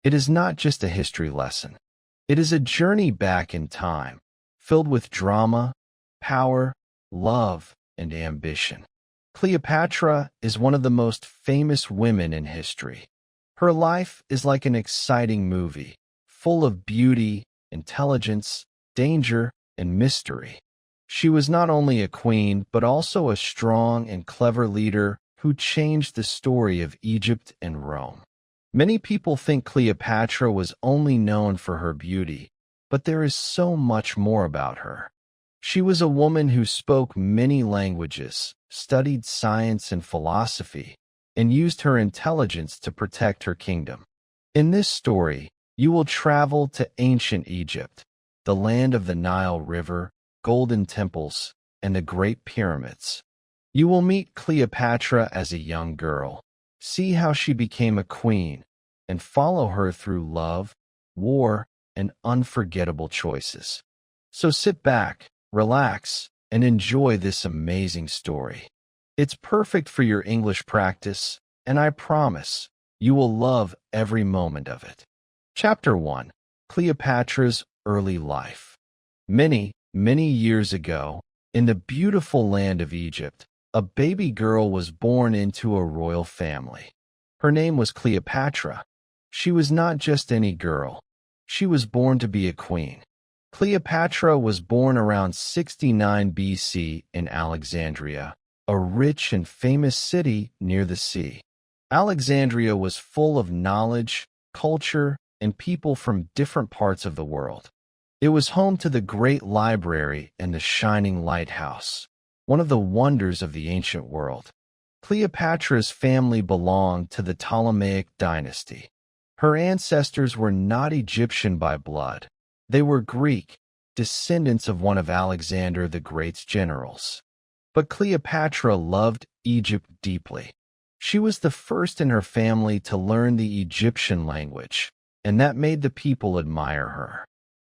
It is not just a history lesson. It is a journey back in time, filled with drama, power, love, and ambition. Cleopatra is one of the most famous women in history. Her life is like an exciting movie, full of beauty, intelligence, danger, and mystery. She was not only a queen, but also a strong and clever leader who changed the story of Egypt and Rome. Many people think Cleopatra was only known for her beauty, but there is so much more about her. She was a woman who spoke many languages, studied science and philosophy, and used her intelligence to protect her kingdom. In this story, you will travel to ancient Egypt, the land of the Nile River, golden temples, and the Great Pyramids. You will meet Cleopatra as a young girl, see how she became a queen, and follow her through love, war, and unforgettable choices. So sit back, relax, and enjoy this amazing story. It's perfect for your English practice, and I promise you will love every moment of it. Chapter 1. Cleopatra's Early Life. Many years ago, in the beautiful land of Egypt, a baby girl was born into a royal family. Her name was Cleopatra. She was not just any girl. She was born to be a queen. Cleopatra was born around 69 BC in Alexandria, a rich and famous city near the sea. Alexandria was full of knowledge, culture, and people from different parts of the world. It was home to the Great Library and the Shining Lighthouse, one of the wonders of the ancient world. Cleopatra's family belonged to the Ptolemaic dynasty. Her ancestors were not Egyptian by blood. They were Greek, descendants of one of Alexander the Great's generals. But Cleopatra loved Egypt deeply. She was the first in her family to learn the Egyptian language, and that made the people admire her.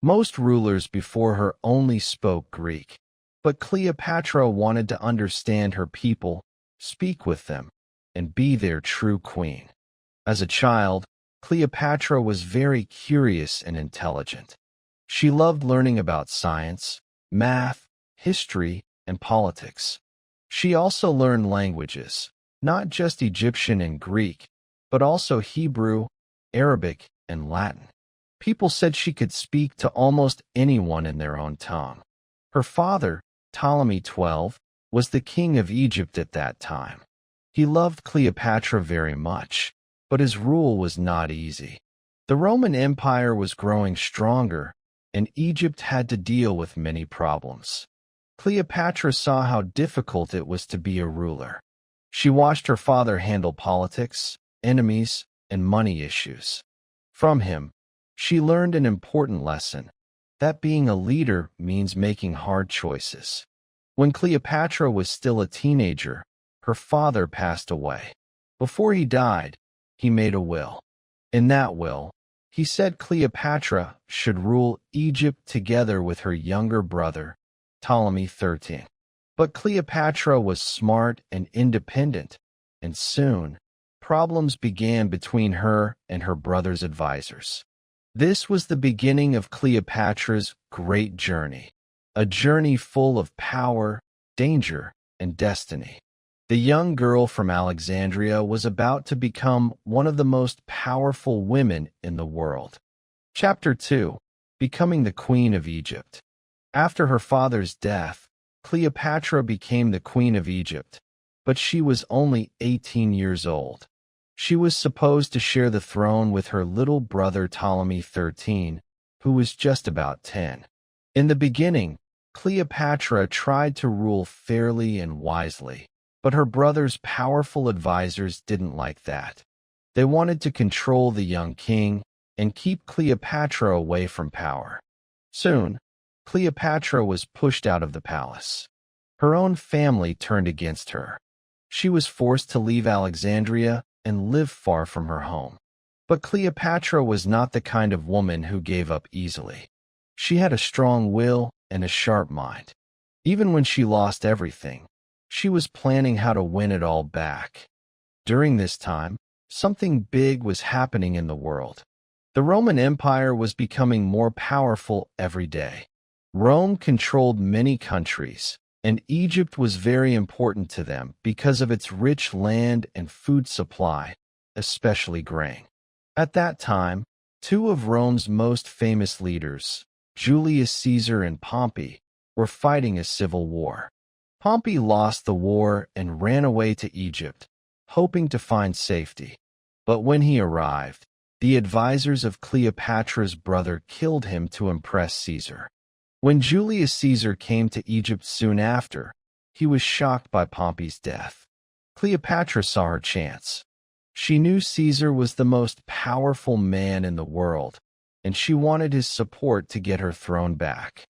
Most rulers before her only spoke Greek, but Cleopatra wanted to understand her people, speak with them, and be their true queen. As a child, Cleopatra was very curious and intelligent. She loved learning about science, math, history, and politics. She also learned languages, not just Egyptian and Greek, but also Hebrew, Arabic, and Latin. People said she could speak to almost anyone in their own tongue. Her father, Ptolemy XII, was the king of Egypt at that time. He loved Cleopatra very much, but his rule was not easy. The Roman Empire was growing stronger, and Egypt had to deal with many problems. Cleopatra saw how difficult it was to be a ruler. She watched her father handle politics, enemies, and money issues. From him, she learned an important lesson, that being a leader means making hard choices. When Cleopatra was still a teenager, her father passed away. Before he died, he made a will. In that will, he said Cleopatra should rule Egypt together with her younger brother, Ptolemy XIII. But Cleopatra was smart and independent, and soon, problems began between her and her brother's advisors. This was the beginning of Cleopatra's great journey, a journey full of power, danger, and destiny. The young girl from Alexandria was about to become one of the most powerful women in the world. Chapter 2. Becoming the Queen of Egypt. After her father's death, Cleopatra became the Queen of Egypt, but she was only 18 years old. She was supposed to share the throne with her little brother Ptolemy XIII, who was just about 10. In the beginning, Cleopatra tried to rule fairly and wisely, but her brother's powerful advisors didn't like that. They wanted to control the young king and keep Cleopatra away from power. Soon, Cleopatra was pushed out of the palace. Her own family turned against her. She was forced to leave Alexandria and live far from her home. But Cleopatra was not the kind of woman who gave up easily. She had a strong will and a sharp mind. Even when she lost everything, she was planning how to win it all back. During this time, something big was happening in the world. The Roman Empire was becoming more powerful every day. Rome controlled many countries, and Egypt was very important to them because of its rich land and food supply, especially grain. At that time, two of Rome's most famous leaders, Julius Caesar and Pompey, were fighting a civil war. Pompey lost the war and ran away to Egypt, hoping to find safety. But when he arrived, the advisors of Cleopatra's brother killed him to impress Caesar. When Julius Caesar came to Egypt soon after, he was shocked by Pompey's death. Cleopatra saw her chance. She knew Caesar was the most powerful man in the world, and she wanted his support to get her throne back.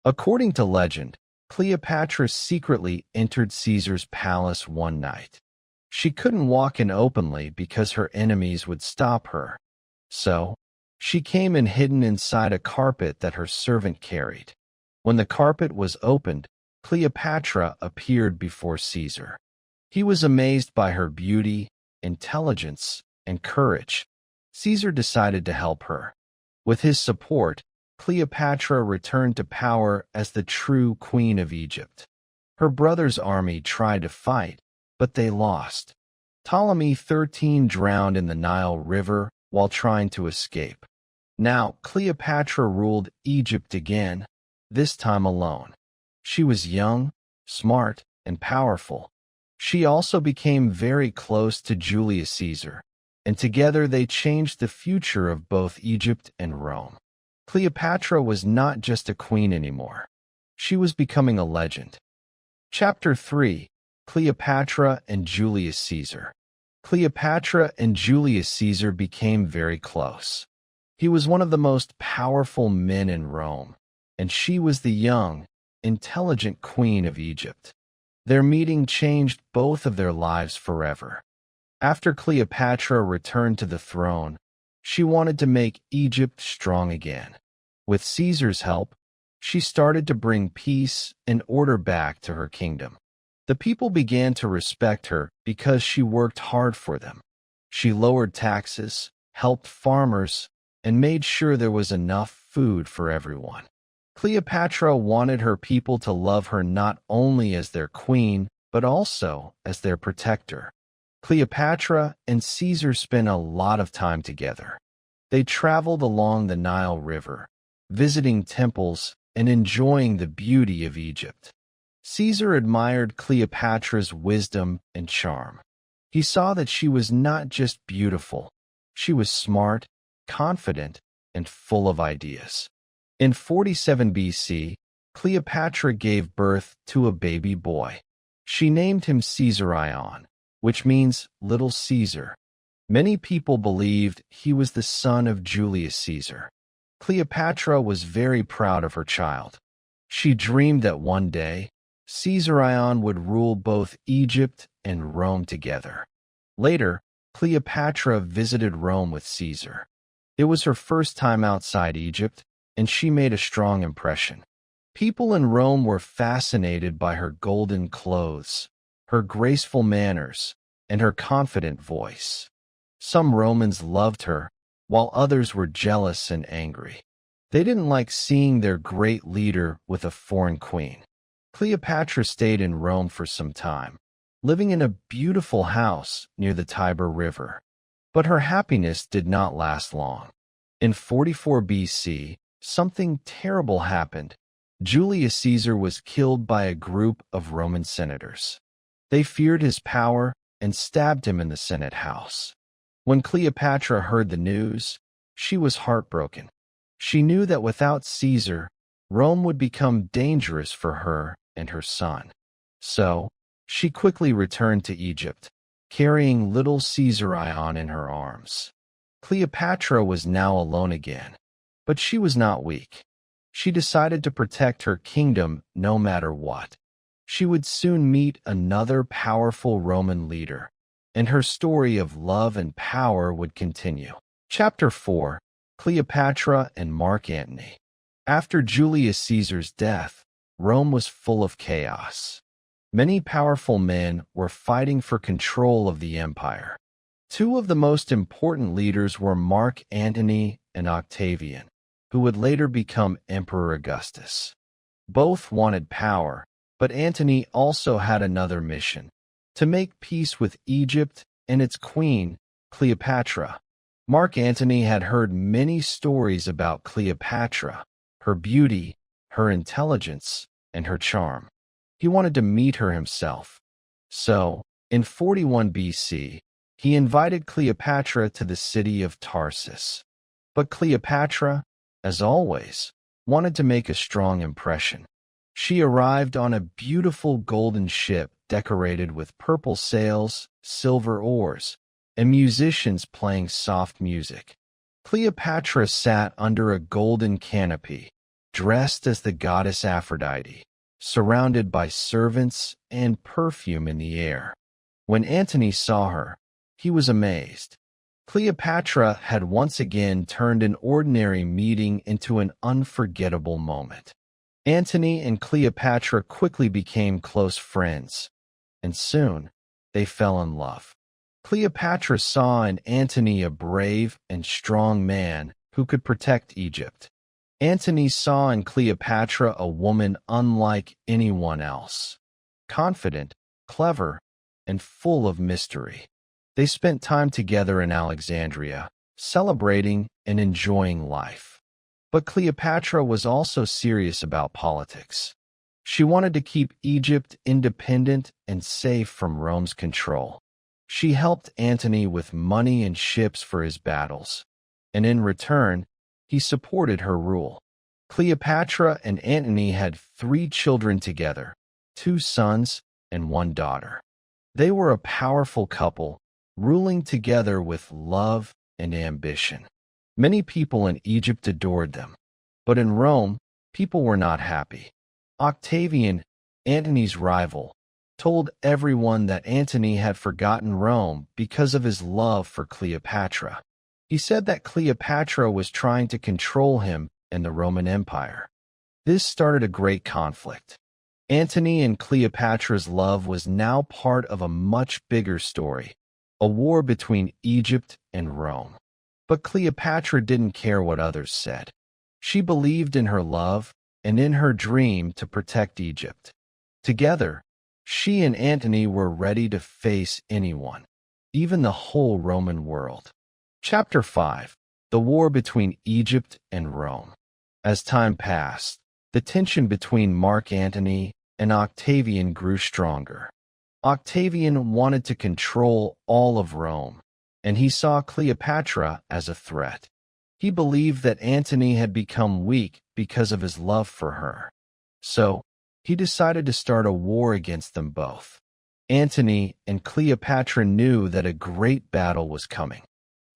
According to legend, Cleopatra secretly entered Caesar's palace one night. She couldn't walk in openly because her enemies would stop her. So, she came in hidden inside a carpet that her servant carried. When the carpet was opened, Cleopatra appeared before Caesar. He was amazed by her beauty, intelligence, and courage. Caesar decided to help her. With his support, Cleopatra returned to power as the true queen of Egypt. Her brother's army tried to fight, but they lost. Ptolemy XIII drowned in the Nile River while trying to escape. Now, Cleopatra ruled Egypt again, this time alone. She was young, smart, and powerful. She also became very close to Julius Caesar, and together they changed the future of both Egypt and Rome. Cleopatra was not just a queen anymore. She was becoming a legend. Chapter 3: Cleopatra and Julius Caesar. Cleopatra and Julius Caesar became very close. He was one of the most powerful men in Rome, and she was the young, intelligent queen of Egypt. Their meeting changed both of their lives forever. After Cleopatra returned to the throne, she wanted to make Egypt strong again. With Caesar's help, she started to bring peace and order back to her kingdom. The people began to respect her because she worked hard for them. She lowered taxes, helped farmers, and made sure there was enough food for everyone. Cleopatra wanted her people to love her not only as their queen, but also as their protector. Cleopatra and Caesar spent a lot of time together. They traveled along the Nile River, visiting temples and enjoying the beauty of Egypt. Caesar admired Cleopatra's wisdom and charm. He saw that she was not just beautiful, she was smart, confident, and full of ideas. In 47 BC, Cleopatra gave birth to a baby boy. She named him Caesarion, which means Little Caesar. Many people believed he was the son of Julius Caesar. Cleopatra was very proud of her child. She dreamed that one day, Caesarion would rule both Egypt and Rome together. Later, Cleopatra visited Rome with Caesar. It was her first time outside Egypt, and she made a strong impression. People in Rome were fascinated by her golden clothes, her graceful manners, and her confident voice. Some Romans loved her, while others were jealous and angry. They didn't like seeing their great leader with a foreign queen. Cleopatra stayed in Rome for some time, living in a beautiful house near the Tiber River. But her happiness did not last long. In 44 BC, something terrible happened. Julius Caesar was killed by a group of Roman senators. They feared his power and stabbed him in the Senate house. When Cleopatra heard the news, she was heartbroken. She knew that without Caesar, Rome would become dangerous for her and her son. So, she quickly returned to Egypt, carrying little Caesarion in her arms. Cleopatra was now alone again, but she was not weak. She decided to protect her kingdom no matter what. She would soon meet another powerful Roman leader, and her story of love and power would continue. Chapter 4: Cleopatra and Mark Antony. After Julius Caesar's death, Rome was full of chaos. Many powerful men were fighting for control of the empire. Two of the most important leaders were Mark Antony and Octavian, who would later become Emperor Augustus. Both wanted power, but Antony also had another mission: to make peace with Egypt and its queen, Cleopatra. Mark Antony had heard many stories about Cleopatra, her beauty, her intelligence, and her charm. He wanted to meet her himself. So, in 41 BC, he invited Cleopatra to the city of Tarsus. But Cleopatra, as always, wanted to make a strong impression. She arrived on a beautiful golden ship decorated with purple sails, silver oars, and musicians playing soft music. Cleopatra sat under a golden canopy, dressed as the goddess Aphrodite, surrounded by servants and perfume in the air. When Antony saw her, he was amazed. Cleopatra had once again turned an ordinary meeting into an unforgettable moment. Antony and Cleopatra quickly became close friends, and soon they fell in love. Cleopatra saw in Antony a brave and strong man who could protect Egypt. Antony saw in Cleopatra a woman unlike anyone else, confident, clever, and full of mystery. They spent time together in Alexandria, celebrating and enjoying life. But Cleopatra was also serious about politics. She wanted to keep Egypt independent and safe from Rome's control. She helped Antony with money and ships for his battles, and in return, he supported her rule. Cleopatra and Antony had 3 children together, 2 sons and 1 daughter. They were a powerful couple, ruling together with love and ambition. Many people in Egypt adored them, but in Rome, people were not happy. Octavian, Antony's rival, told everyone that Antony had forgotten Rome because of his love for Cleopatra. He said that Cleopatra was trying to control him and the Roman Empire. This started a great conflict. Antony and Cleopatra's love was now part of a much bigger story, a war between Egypt and Rome. But Cleopatra didn't care what others said. She believed in her love and in her dream to protect Egypt. Together, she and Antony were ready to face anyone, even the whole Roman world. Chapter 5: The War Between Egypt and Rome. As time passed, the tension between Mark Antony and Octavian grew stronger. Octavian wanted to control all of Rome, and he saw Cleopatra as a threat. He believed that Antony had become weak because of his love for her. So, he decided to start a war against them both. Antony and Cleopatra knew that a great battle was coming.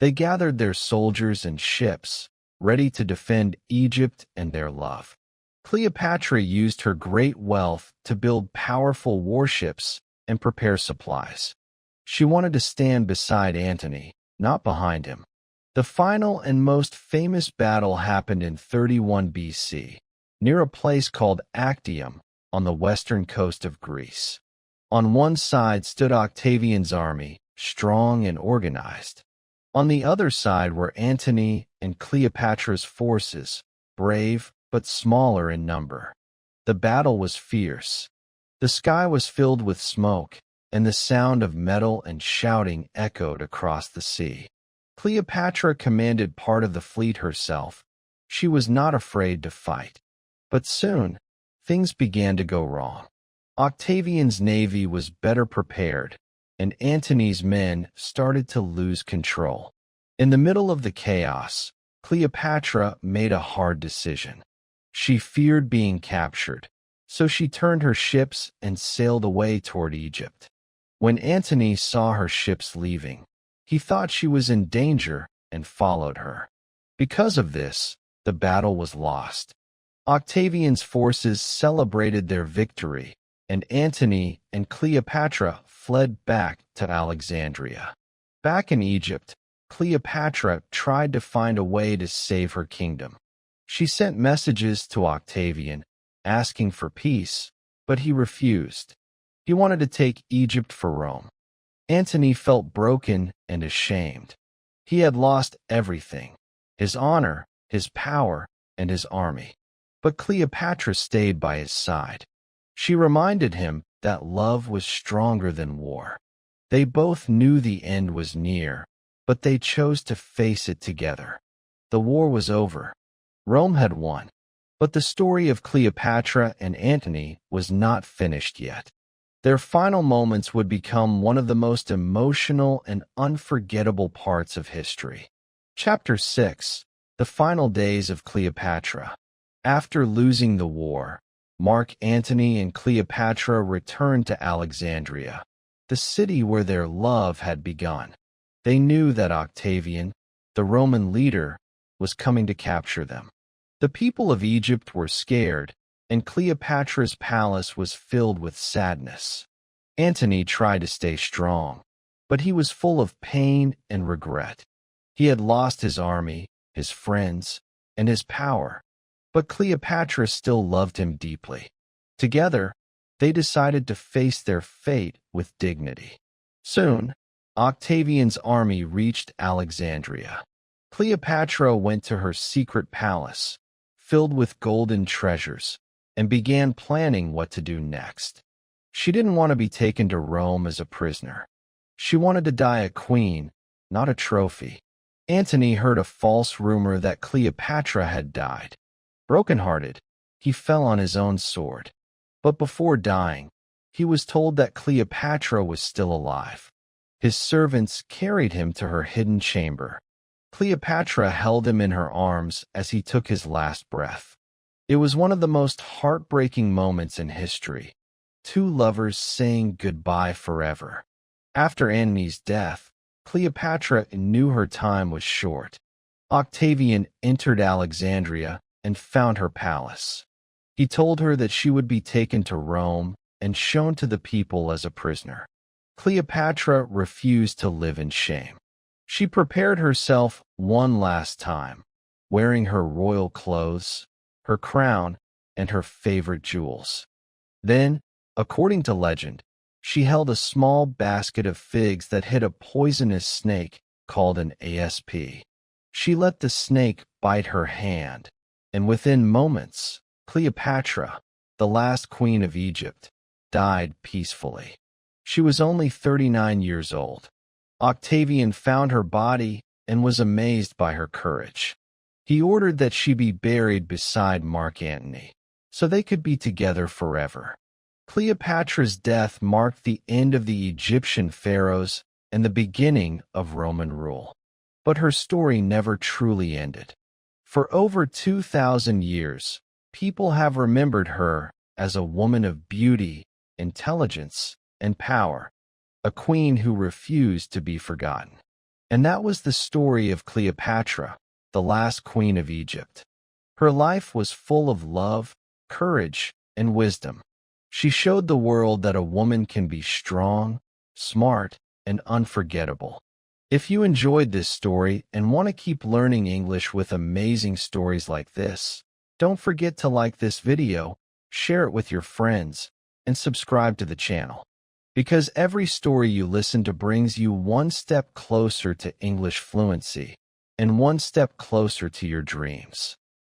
They gathered their soldiers and ships, ready to defend Egypt and their love. Cleopatra used her great wealth to build powerful warships and prepare supplies. She wanted to stand beside Antony, not behind him. The final and most famous battle happened in 31 BC, near a place called Actium on the western coast of Greece. On one side stood Octavian's army, strong and organized. On the other side were Antony and Cleopatra's forces, brave but smaller in number. The battle was fierce. The sky was filled with smoke, and the sound of metal and shouting echoed across the sea. Cleopatra commanded part of the fleet herself. She was not afraid to fight. But soon, things began to go wrong. Octavian's navy was better prepared, and Antony's men started to lose control. In the middle of the chaos, Cleopatra made a hard decision. She feared being captured, so she turned her ships and sailed away toward Egypt. When Antony saw her ships leaving, he thought she was in danger and followed her. Because of this, the battle was lost. Octavian's forces celebrated their victory, and Antony and Cleopatra fled back to Alexandria. Back in Egypt, Cleopatra tried to find a way to save her kingdom. She sent messages to Octavian, asking for peace, but he refused. He wanted to take Egypt for Rome. Antony felt broken and ashamed. He had lost everything: his honor, his power, and his army. But Cleopatra stayed by his side. She reminded him that love was stronger than war. They both knew the end was near, but they chose to face it together. The war was over. Rome had won. But the story of Cleopatra and Antony was not finished yet. Their final moments would become one of the most emotional and unforgettable parts of history. Chapter 6: The Final Days of Cleopatra. After losing the war, Mark Antony and Cleopatra returned to Alexandria, the city where their love had begun. They knew that Octavian, the Roman leader, was coming to capture them. The people of Egypt were scared, and Cleopatra's palace was filled with sadness. Antony tried to stay strong, but he was full of pain and regret. He had lost his army, his friends, and his power, but Cleopatra still loved him deeply. Together, they decided to face their fate with dignity. Soon, Octavian's army reached Alexandria. Cleopatra went to her secret palace, filled with golden treasures, and began planning what to do next. She didn't want to be taken to Rome as a prisoner. She wanted to die a queen, not a trophy. Antony heard a false rumor that Cleopatra had died. Brokenhearted, he fell on his own sword. But before dying, he was told that Cleopatra was still alive. His servants carried him to her hidden chamber. Cleopatra held him in her arms as he took his last breath. It was one of the most heartbreaking moments in history. Two lovers saying goodbye forever. After Antony's death, Cleopatra knew her time was short. Octavian entered Alexandria and found her palace. He told her that she would be taken to Rome and shown to the people as a prisoner. Cleopatra refused to live in shame. She prepared herself one last time, wearing her royal clothes, her crown, and her favorite jewels. Then, according to legend, she held a small basket of figs that hid a poisonous snake called an asp. She let the snake bite her hand, and within moments, Cleopatra, the last queen of Egypt, died peacefully. She was only 39 years old. Octavian found her body and was amazed by her courage. He ordered that she be buried beside Mark Antony, so they could be together forever. Cleopatra's death marked the end of the Egyptian pharaohs and the beginning of Roman rule. But her story never truly ended. For over 2,000 years, people have remembered her as a woman of beauty, intelligence, and power, a queen who refused to be forgotten. And that was the story of Cleopatra, the last queen of Egypt. Her life was full of love, courage, and wisdom. She showed the world that a woman can be strong, smart, and unforgettable. If you enjoyed this story and want to keep learning English with amazing stories like this, don't forget to like this video, share it with your friends, and subscribe to the channel. Because every story you listen to brings you one step closer to English fluency and one step closer to your dreams.